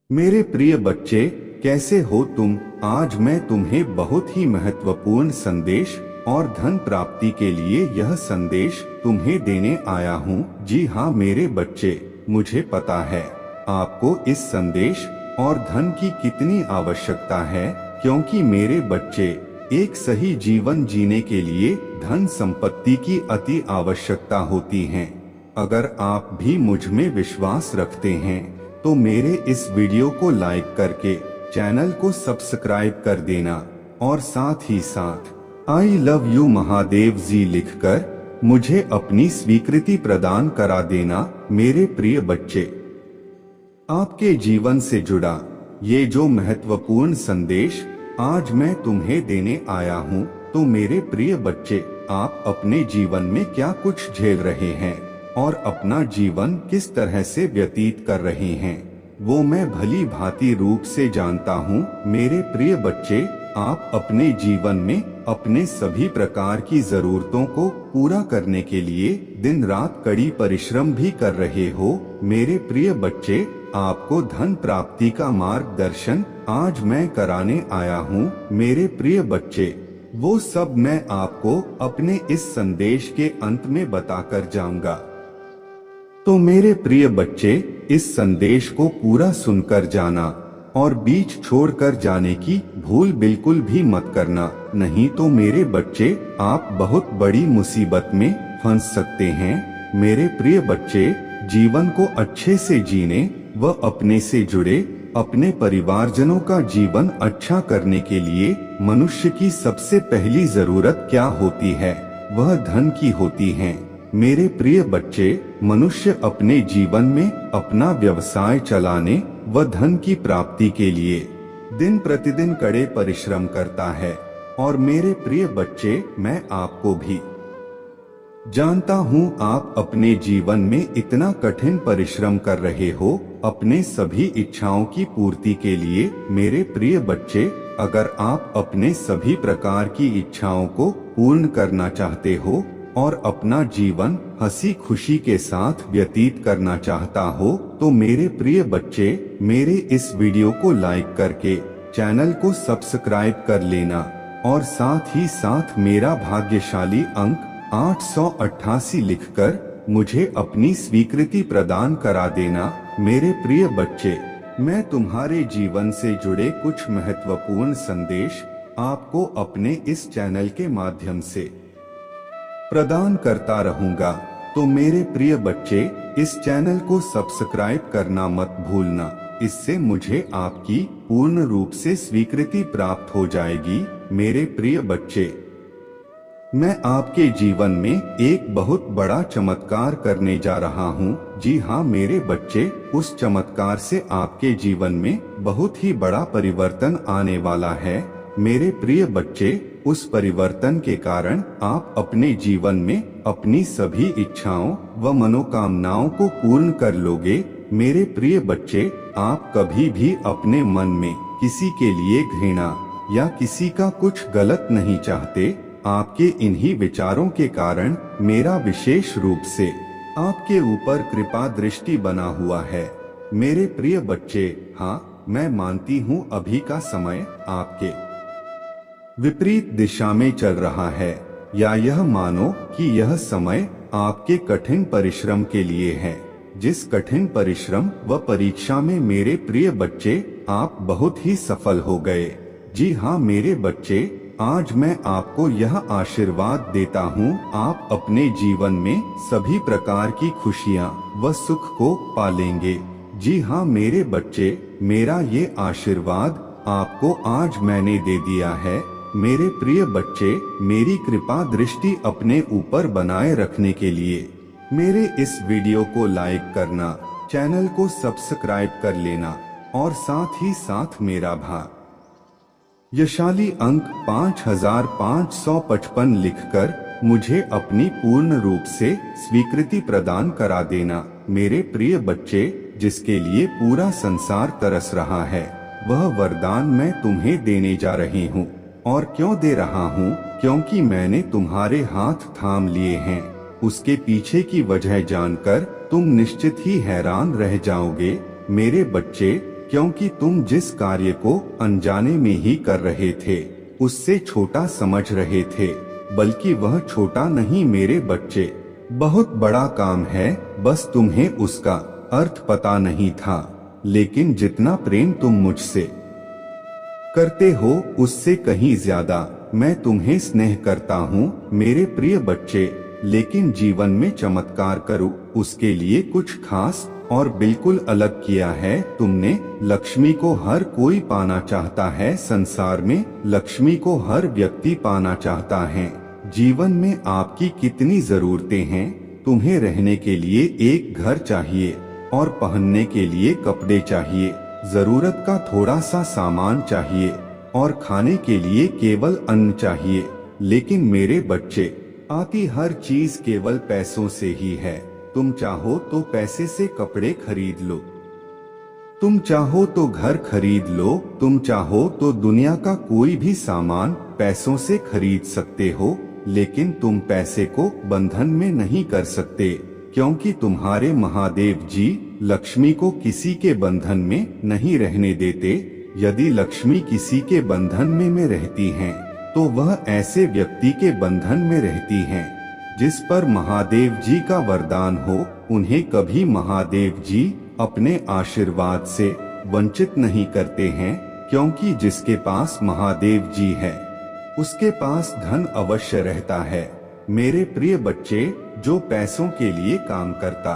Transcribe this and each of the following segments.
मेरे प्रिय बच्चे, कैसे हो तुम? आज मैं तुम्हें बहुत ही महत्वपूर्ण संदेश और धन प्राप्ति के लिए यह संदेश तुम्हें देने आया हूँ। जी हाँ मेरे बच्चे, मुझे पता है आपको इस संदेश और धन की कितनी आवश्यकता है, क्योंकि मेरे बच्चे, एक सही जीवन जीने के लिए धन संपत्ति की अति आवश्यकता होती है। अगर आप भी मुझ में विश्वास रखते हैं तो मेरे इस वीडियो को लाइक करके चैनल को सब्सक्राइब कर देना और साथ ही साथ आई लव यू महादेव जी लिखकर मुझे अपनी स्वीकृति प्रदान करा देना। मेरे प्रिय बच्चे, आपके जीवन से जुड़ा ये जो महत्वपूर्ण संदेश आज मैं तुम्हें देने आया हूँ, तो मेरे प्रिय बच्चे, आप अपने जीवन में क्या कुछ झेल रहे हैं और अपना जीवन किस तरह से व्यतीत कर रहे हैं, वो मैं भली भांति रूप से जानता हूँ। मेरे प्रिय बच्चे, आप अपने जीवन में अपने सभी प्रकार की जरूरतों को पूरा करने के लिए दिन रात कड़ी परिश्रम भी कर रहे हो। मेरे प्रिय बच्चे, आपको धन प्राप्ति का मार्गदर्शन आज मैं कराने आया हूँ। मेरे प्रिय बच्चे, वो सब मैं आपको अपने इस संदेश के अंत में बताकर जाऊंगा। तो मेरे प्रिय बच्चे, इस संदेश को पूरा सुनकर जाना और बीच छोड़कर जाने की भूल बिल्कुल भी मत करना, नहीं तो मेरे बच्चे, आप बहुत बड़ी मुसीबत में फंस सकते हैं। मेरे प्रिय बच्चे, जीवन को अच्छे से जीने व अपने से जुड़े अपने परिवारजनों का जीवन अच्छा करने के लिए मनुष्य की सबसे पहली जरूरत क्या होती है? वह धन की होती है। मेरे प्रिय बच्चे, मनुष्य अपने जीवन में अपना व्यवसाय चलाने व धन की प्राप्ति के लिए दिन प्रतिदिन कड़े परिश्रम करता है। और मेरे प्रिय बच्चे, मैं आपको भी जानता हूँ, आप अपने जीवन में इतना कठिन परिश्रम कर रहे हो अपने सभी इच्छाओं की पूर्ति के लिए। मेरे प्रिय बच्चे, अगर आप अपने सभी प्रकार की इच्छाओं को पूर्ण करना चाहते हो और अपना जीवन हंसी खुशी के साथ व्यतीत करना चाहता हो, तो मेरे प्रिय बच्चे, मेरे इस वीडियो को लाइक करके चैनल को सब्सक्राइब कर लेना और साथ ही साथ मेरा भाग्यशाली अंक 888 लिखकर मुझे अपनी स्वीकृति प्रदान करा देना। मेरे प्रिय बच्चे, मैं तुम्हारे जीवन से जुड़े कुछ महत्वपूर्ण संदेश आपको अपने इस चैनल के माध्यम से प्रदान करता रहूंगा। तो मेरे प्रिय बच्चे, इस चैनल को सब्सक्राइब करना मत भूलना, इससे मुझे आपकी पूर्ण रूप से स्वीकृति प्राप्त हो जाएगी। मेरे प्रिय बच्चे, मैं आपके जीवन में एक बहुत बड़ा चमत्कार करने जा रहा हूँ। जी हाँ मेरे बच्चे, उस चमत्कार से आपके जीवन में बहुत ही बड़ा परिवर्तन आने वाला है। मेरे प्रिय बच्चे, उस परिवर्तन के कारण आप अपने जीवन में अपनी सभी इच्छाओं व मनोकामनाओं को पूर्ण कर लोगे। मेरे प्रिय बच्चे, आप कभी भी अपने मन में किसी के लिए घृणा या किसी का कुछ गलत नहीं चाहते। आपके इन्हीं विचारों के कारण मेरा विशेष रूप से आपके ऊपर कृपा दृष्टि बना हुआ है। मेरे प्रिय बच्चे, हाँ मैं मानती हूँ अभी का समय आपके विपरीत दिशा में चल रहा है, या यह मानो कि यह समय आपके कठिन परिश्रम के लिए है। जिस कठिन परिश्रम व परीक्षा में मेरे प्रिय बच्चे आप बहुत ही सफल हो गए। जी हाँ मेरे बच्चे, आज मैं आपको यह आशीर्वाद देता हूँ, आप अपने जीवन में सभी प्रकार की खुशियाँ व सुख को पालेंगे। जी हाँ मेरे बच्चे, मेरा ये आशीर्वाद आपको आज मैंने दे दिया है। मेरे प्रिय बच्चे, मेरी कृपा दृष्टि अपने ऊपर बनाए रखने के लिए मेरे इस वीडियो को लाइक करना, चैनल को सब्सक्राइब कर लेना और साथ ही साथ मेरा भाग्यशाली अंक 5555 लिखकर मुझे अपनी पूर्ण रूप से स्वीकृति प्रदान करा देना। मेरे प्रिय बच्चे, जिसके लिए पूरा संसार तरस रहा है, वह वरदान मैं तुम्हें देने जा रही हूँ। और क्यों दे रहा हूँ? क्योंकि मैंने तुम्हारे हाथ थाम लिए हैं। उसके पीछे की वजह जानकर तुम निश्चित ही हैरान रह जाओगे। मेरे बच्चे, क्योंकि तुम जिस कार्य को अनजाने में ही कर रहे थे उससे छोटा समझ रहे थे, बल्कि वह छोटा नहीं मेरे बच्चे, बहुत बड़ा काम है, बस तुम्हें उसका अर्थ पता नहीं था। लेकिन जितना प्रेम तुम मुझसे करते हो उससे कहीं ज्यादा मैं तुम्हें स्नेह करता हूँ मेरे प्रिय बच्चे। लेकिन जीवन में चमत्कार करूँ उसके लिए कुछ खास और बिल्कुल अलग किया है तुमने। लक्ष्मी को हर कोई पाना चाहता है, संसार में लक्ष्मी को हर व्यक्ति पाना चाहता है। जीवन में आपकी कितनी जरूरतें हैं, तुम्हें रहने के लिए एक घर चाहिए और पहनने के लिए कपड़े चाहिए, जरूरत का थोड़ा सा सामान चाहिए और खाने के लिए केवल अन्न चाहिए। लेकिन मेरे बच्चे, आती हर चीज केवल पैसों से ही है। तुम चाहो तो पैसे से कपड़े खरीद लो, तुम चाहो तो घर खरीद लो, तुम चाहो तो दुनिया का कोई भी सामान पैसों से खरीद सकते हो। लेकिन तुम पैसे को बंधन में नहीं कर सकते, क्योंकि तुम्हारे महादेव जी लक्ष्मी को किसी के बंधन में नहीं रहने देते। यदि लक्ष्मी किसी के बंधन में रहती हैं, तो वह ऐसे व्यक्ति के बंधन में रहती हैं जिस पर महादेव जी का वरदान हो। उन्हें कभी महादेव जी अपने आशीर्वाद से वंचित नहीं करते हैं, क्योंकि जिसके पास महादेव जी है उसके पास धन अवश्य रहता है। मेरे प्रिय बच्चे, जो पैसों के लिए काम करता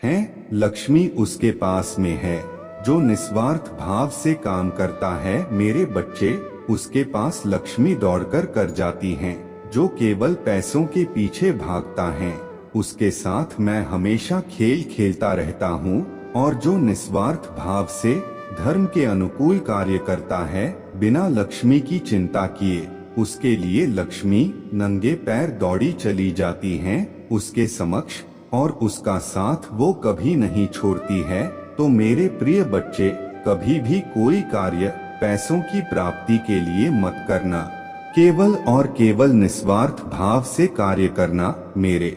है लक्ष्मी उसके पास में है। जो निस्वार्थ भाव से काम करता है मेरे बच्चे, उसके पास लक्ष्मी दौड़कर कर जाती हैं। जो केवल पैसों के पीछे भागता है उसके साथ मैं हमेशा खेल खेलता रहता हूँ। और जो निस्वार्थ भाव से धर्म के अनुकूल कार्य करता है बिना लक्ष्मी की चिंता किए, उसके लिए लक्ष्मी नंगे पैर दौड़ी चली जाती हैं उसके समक्ष, और उसका साथ वो कभी नहीं छोड़ती है। तो मेरे प्रिय बच्चे, कभी भी कोई कार्य पैसों की प्राप्ति के लिए मत करना, केवल और केवल निस्वार्थ भाव से कार्य करना। मेरे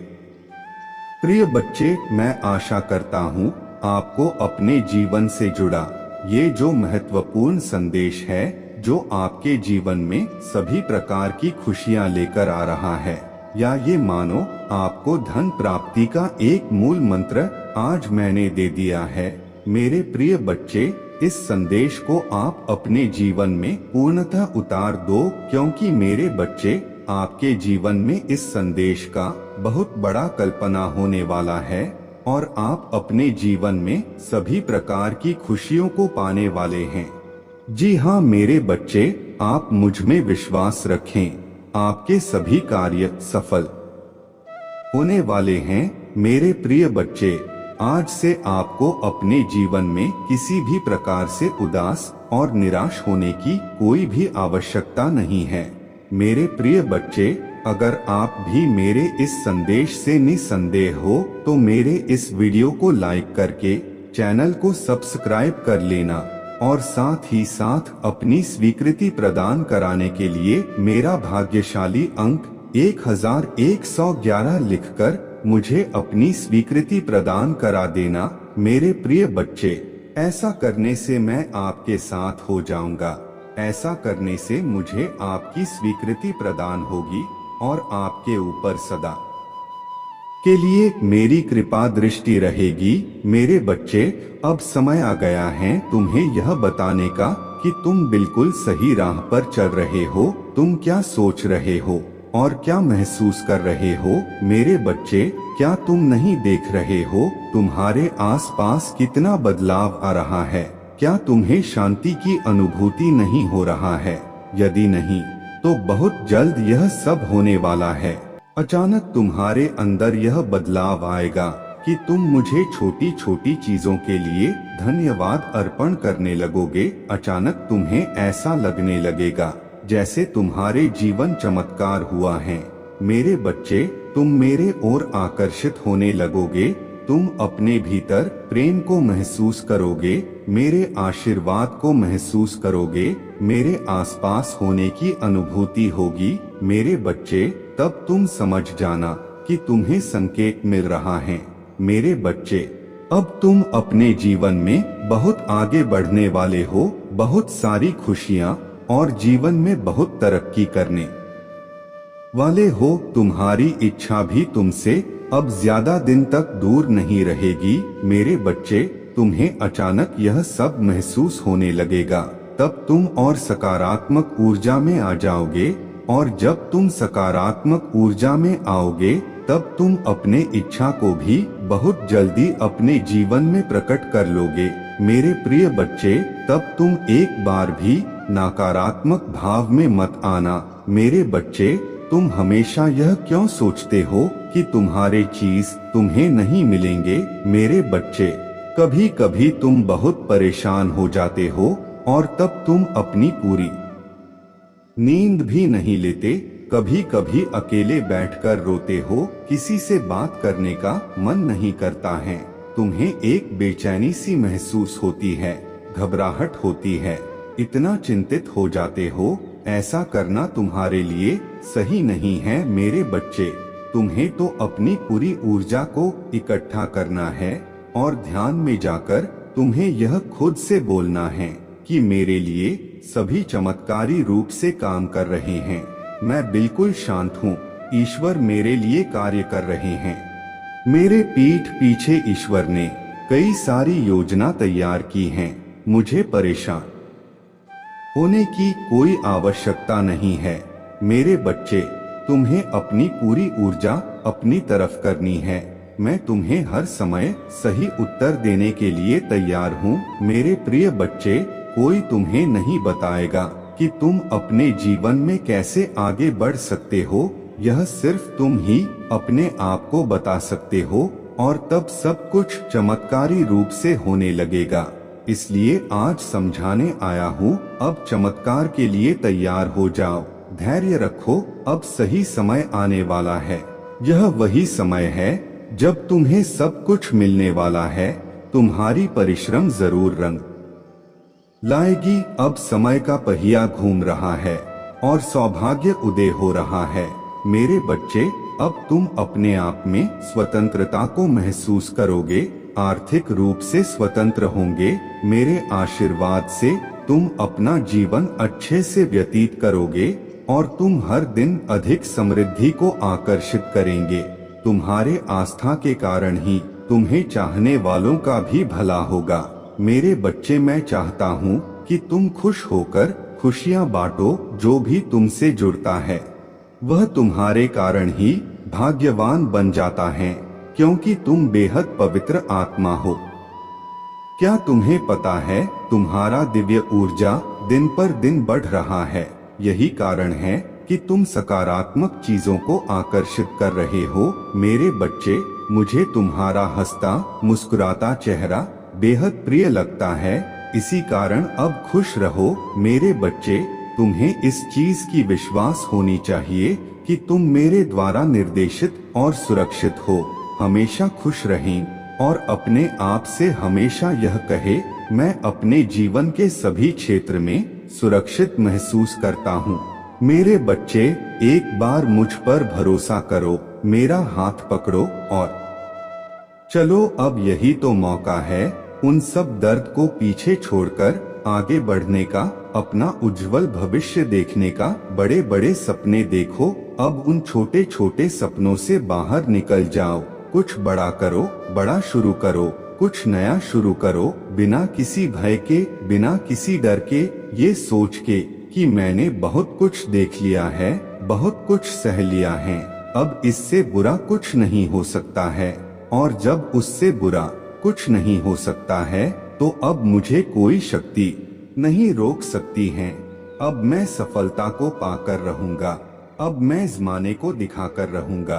प्रिय बच्चे, मैं आशा करता हूँ आपको अपने जीवन से जुड़ा ये जो महत्वपूर्ण संदेश है, जो आपके जीवन में सभी प्रकार की खुशियाँ लेकर आ रहा है, या ये मानो आपको धन प्राप्ति का एक मूल मंत्र आज मैंने दे दिया है। मेरे प्रिय बच्चे, इस संदेश को आप अपने जीवन में पूर्णतः उतार दो, क्योंकि मेरे बच्चे, आपके जीवन में इस संदेश का बहुत बड़ा कल्पना होने वाला है और आप अपने जीवन में सभी प्रकार की खुशियों को पाने वाले हैं। जी हाँ मेरे बच्चे, आप मुझ में विश्वास रखें, आपके सभी कार्य सफल होने वाले हैं। मेरे प्रिय बच्चे, आज से आपको अपने जीवन में किसी भी प्रकार से उदास और निराश होने की कोई भी आवश्यकता नहीं है। मेरे प्रिय बच्चे, अगर आप भी मेरे इस संदेश से निसंदेह हो तो मेरे इस वीडियो को लाइक करके चैनल को सब्सक्राइब कर लेना और साथ ही साथ अपनी स्वीकृति प्रदान कराने के लिए मेरा भाग्यशाली अंक 1111 लिखकर मुझे अपनी स्वीकृति प्रदान करा देना। मेरे प्रिय बच्चे, ऐसा करने से मैं आपके साथ हो जाऊंगा, ऐसा करने से मुझे आपकी स्वीकृति प्रदान होगी और आपके ऊपर सदा के लिए मेरी कृपा दृष्टि रहेगी। मेरे बच्चे, अब समय आ गया है तुम्हें यह बताने का कि तुम बिल्कुल सही राह पर चल रहे हो। तुम क्या सोच रहे हो और क्या महसूस कर रहे हो? मेरे बच्चे, क्या तुम नहीं देख रहे हो तुम्हारे आसपास कितना बदलाव आ रहा है? क्या तुम्हें शांति की अनुभूति नहीं हो रहा है? यदि नहीं, तो बहुत जल्द यह सब होने वाला है। अचानक तुम्हारे अंदर यह बदलाव आएगा कि तुम मुझे छोटी छोटी चीजों के लिए धन्यवाद अर्पण करने लगोगे। अचानक तुम्हें ऐसा लगने लगेगा जैसे तुम्हारे जीवन चमत्कार हुआ है। मेरे बच्चे, तुम मेरे ओर आकर्षित होने लगोगे। तुम अपने भीतर प्रेम को महसूस करोगे, मेरे आशीर्वाद को महसूस करोगे, मेरे आसपास होने की अनुभूति होगी। मेरे बच्चे, तब तुम समझ जाना कि तुम्हें संकेत मिल रहा है। मेरे बच्चे, अब तुम अपने जीवन में बहुत आगे बढ़ने वाले हो, बहुत सारी खुशियां और जीवन में बहुत तरक्की करने वाले हो। तुम्हारी इच्छा भी तुमसे अब ज्यादा दिन तक दूर नहीं रहेगी। मेरे बच्चे, तुम्हें अचानक यह सब महसूस होने लगेगा, तब तुम और सकारात्मक ऊर्जा में आ जाओगे, और जब तुम सकारात्मक ऊर्जा में आओगे तब तुम अपने इच्छा को भी बहुत जल्दी अपने जीवन में प्रकट कर लोगे। मेरे प्रिय बच्चे, तब तुम एक बार भी नकारात्मक भाव में मत आना। मेरे बच्चे, तुम हमेशा यह क्यों सोचते हो कि तुम्हारे चीज तुम्हें नहीं मिलेंगे? मेरे बच्चे, कभी कभी तुम बहुत परेशान हो जाते हो और तब तुम अपनी पूरी नींद भी नहीं लेते। कभी कभी अकेले बैठकर रोते हो, किसी से बात करने का मन नहीं करता है। तुम्हें एक बेचैनी सी महसूस होती है, घबराहट होती है, इतना चिंतित हो जाते हो। ऐसा करना तुम्हारे लिए सही नहीं है। मेरे बच्चे, तुम्हें तो अपनी पूरी ऊर्जा को इकट्ठा करना है और ध्यान में जाकर तुम्हें यह खुद से बोलना है कि मेरे लिए सभी चमत्कारी रूप से काम कर रहे हैं। मैं बिल्कुल शांत हूँ, ईश्वर मेरे लिए कार्य कर रहे हैं। मेरे पीठ पीछे ईश्वर ने कई सारी योजना तैयार की हैं। मुझे परेशान होने की कोई आवश्यकता नहीं है। मेरे बच्चे, तुम्हें अपनी पूरी ऊर्जा अपनी तरफ करनी है। मैं तुम्हें हर समय सही उत्तर देने के लिए तैयार हूँ। मेरे प्रिय बच्चे, कोई तुम्हें नहीं बताएगा कि तुम अपने जीवन में कैसे आगे बढ़ सकते हो। यह सिर्फ तुम ही अपने आप को बता सकते हो, और तब सब कुछ चमत्कारी रूप से होने लगेगा। इसलिए आज समझाने आया हूँ, अब चमत्कार के लिए तैयार हो जाओ। धैर्य रखो, अब सही समय आने वाला है। यह वही समय है जब तुम्हें सब कुछ मिलने वाला है। तुम्हारी परिश्रम जरूर रंग लाएगी। अब समय का पहिया घूम रहा है और सौभाग्य उदय हो रहा है। मेरे बच्चे, अब तुम अपने आप में स्वतंत्रता को महसूस करोगे, आर्थिक रूप से स्वतंत्र होंगे। मेरे आशीर्वाद से तुम अपना जीवन अच्छे से व्यतीत करोगे और तुम हर दिन अधिक समृद्धि को आकर्षित करेंगे। तुम्हारे आस्था के कारण ही तुम्हें चाहने वालों का भी भला होगा। मेरे बच्चे, मैं चाहता हूँ कि तुम खुश होकर खुशियाँ बांटो। जो भी तुमसे जुड़ता है वह तुम्हारे कारण ही भाग्यवान बन जाता है, क्योंकि तुम बेहद पवित्र आत्मा हो। क्या तुम्हें पता है, तुम्हारा दिव्य ऊर्जा दिन पर दिन बढ़ रहा है। यही कारण है कि तुम सकारात्मक चीजों को आकर्षित कर रहे हो। मेरे बच्चे, मुझे तुम्हारा हंसता मुस्कुराता चेहरा बेहद प्रिय लगता है। इसी कारण अब खुश रहो। मेरे बच्चे, तुम्हें इस चीज की विश्वास होनी चाहिए कि तुम मेरे द्वारा निर्देशित और सुरक्षित हो। हमेशा खुश रहें और अपने आप से हमेशा यह कहे, मैं अपने जीवन के सभी क्षेत्र में सुरक्षित महसूस करता हूँ। मेरे बच्चे, एक बार मुझ पर भरोसा करो, मेरा हाथ पकड़ो और चलो। अब यही तो मौका है उन सब दर्द को पीछे छोड़कर आगे बढ़ने का, अपना उज्जवल भविष्य देखने का। बड़े बड़े सपने देखो, अब उन छोटे छोटे सपनों से बाहर निकल जाओ। कुछ बड़ा करो, बड़ा शुरू करो, कुछ नया शुरू करो, बिना किसी भय के, बिना किसी डर के, ये सोच के कि मैंने बहुत कुछ देख लिया है, बहुत कुछ सह लिया है, अब इससे बुरा कुछ नहीं हो सकता है। और जब उससे बुरा कुछ नहीं हो सकता है, तो अब मुझे कोई शक्ति नहीं रोक सकती है। अब मैं सफलता को पाकर रहूंगा। अब मैं ज़माने को दिखाकर रहूंगा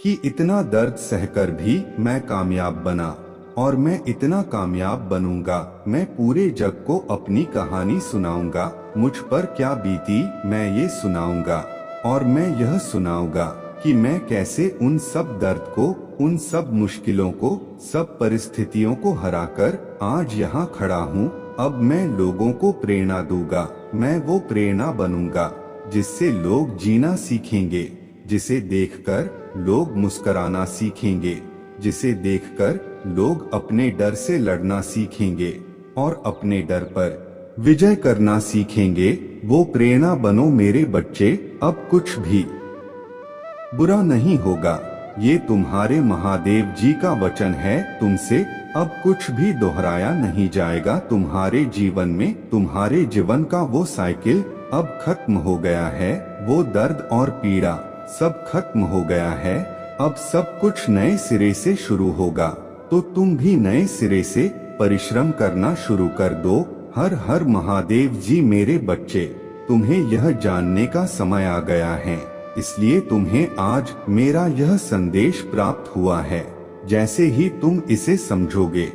कि इतना दर्द सहकर भी मैं कामयाब बना, और मैं इतना कामयाब बनूंगा। मैं पूरे जग को अपनी कहानी सुनाऊंगा। मुझ पर क्या बीती मैं ये सुनाऊंगा, और मैं यह सुनाऊंगा कि मैं कैसे उन सब दर्द को, उन सब मुश्किलों को, सब परिस्थितियों को हराकर आज यहाँ खड़ा हूँ। अब मैं लोगों को प्रेरणा दूंगा। मैं वो प्रेरणा बनूंगा जिससे लोग जीना सीखेंगे, जिसे देखकर लोग मुस्कुराना सीखेंगे, जिसे देखकर लोग अपने डर से लड़ना सीखेंगे और अपने डर पर विजय करना सीखेंगे। वो प्रेरणा बनो मेरे बच्चे, अब कुछ भी बुरा नहीं होगा। ये तुम्हारे महादेव जी का वचन है, तुमसे अब कुछ भी दोहराया नहीं जाएगा। तुम्हारे जीवन में तुम्हारे जीवन का वो साइकिल अब खत्म हो गया है। वो दर्द और पीड़ा सब खत्म हो गया है। अब सब कुछ नए सिरे से शुरू होगा। तो तुम भी नए सिरे से परिश्रम करना शुरू कर दो। हर हर महादेव जी मेरे बच्चे, तुम्हें यह जानने का समय आ गया है, इसलिए तुम्हें आज मेरा यह संदेश प्राप्त हुआ है। जैसे ही तुम इसे समझोगे,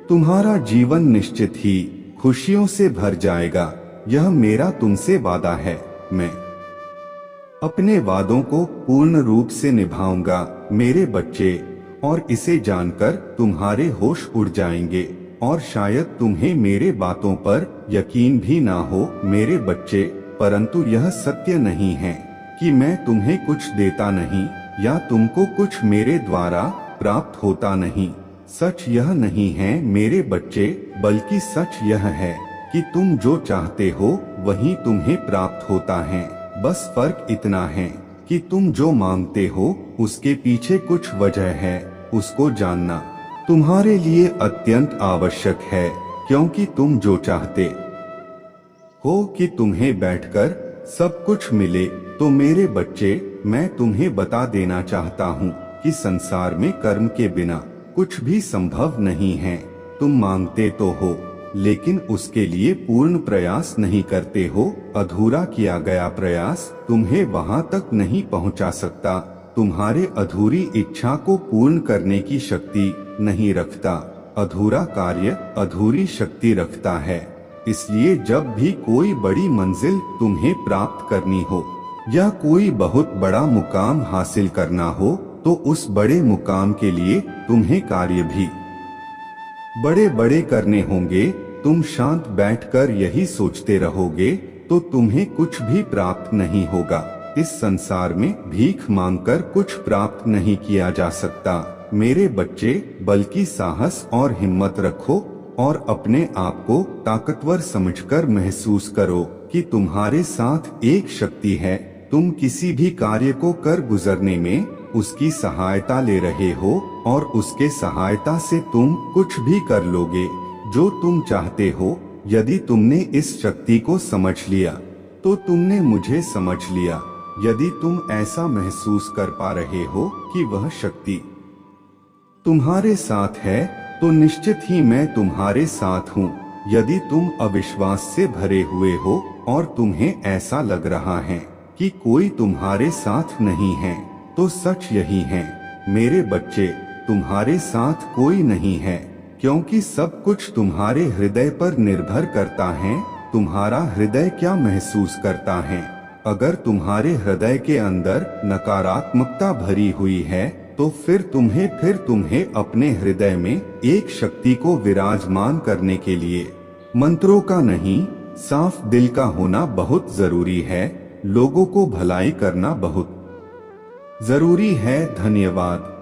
तुम्हारा जीवन निश्चित ही खुशियों से भर जाएगा। यह मेरा तुमसे वादा है। मैं अपने वादों को पूर्ण रूप से निभाऊंगा मेरे बच्चे, और इसे जानकर तुम्हारे होश उड़ जाएंगे और शायद तुम्हें मेरे बातों पर यकीन भी ना हो मेरे बच्चे, परंतु यह सत्य नहीं है कि मैं तुम्हें कुछ देता नहीं या तुमको कुछ मेरे द्वारा प्राप्त होता नहीं। सच यह नहीं है मेरे बच्चे, बल्कि सच यह है कि तुम जो चाहते हो वही तुम्हें प्राप्त होता है। बस फर्क इतना है कि तुम जो मांगते हो उसके पीछे कुछ वजह है, उसको जानना तुम्हारे लिए अत्यंत आवश्यक है। क्योंकि तुम जो चाहते हो कि तुम्हें बैठकर सब कुछ मिले, तो मेरे बच्चे मैं तुम्हें बता देना चाहता हूँ कि संसार में कर्म के बिना कुछ भी संभव नहीं है। तुम मांगते तो हो, लेकिन उसके लिए पूर्ण प्रयास नहीं करते हो। अधूरा किया गया प्रयास तुम्हें वहाँ तक नहीं पहुँचा सकता। तुम्हारे अधूरी इच्छा को पूर्ण करने की शक्ति नहीं रखता। अधूरा कार्य अधूरी शक्ति रखता है। इसलिए जब भी कोई बड़ी मंजिल तुम्हें प्राप्त करनी हो या कोई बहुत बड़ा मुकाम हासिल करना हो, तो उस बड़े मुकाम के लिए तुम्हें कार्य भी बड़े बड़े करने होंगे। तुम शांत बैठकर यही सोचते रहोगे तो तुम्हें कुछ भी प्राप्त नहीं होगा। इस संसार में भीख मांगकर कुछ प्राप्त नहीं किया जा सकता मेरे बच्चे, बल्कि साहस और हिम्मत रखो और अपने आप को ताकतवर समझकर महसूस करो कि तुम्हारे साथ एक शक्ति है। तुम किसी भी कार्य को कर गुजरने में उसकी सहायता ले रहे हो और उसके सहायता से तुम कुछ भी कर लोगे जो तुम चाहते हो। यदि तुमने इस शक्ति को समझ लिया तो तुमने मुझे समझ लिया। यदि तुम ऐसा महसूस कर पा रहे हो कि वह शक्ति तुम्हारे साथ है, तो निश्चित ही मैं तुम्हारे साथ हूँ। यदि तुम अविश्वास से भरे हुए हो और तुम्हें ऐसा लग रहा है कि कोई तुम्हारे साथ नहीं है, तो सच यही है मेरे बच्चे, तुम्हारे साथ कोई नहीं है। क्योंकि सब कुछ तुम्हारे हृदय पर निर्भर करता है। तुम्हारा हृदय क्या महसूस करता है। अगर तुम्हारे हृदय के अंदर नकारात्मकता भरी हुई है, तो फिर तुम्हें अपने हृदय में एक शक्ति को विराजमान करने के लिए मंत्रों का नहीं, साफ दिल का होना बहुत जरूरी है। लोगों को भलाई करना बहुत जरूरी है। धन्यवाद।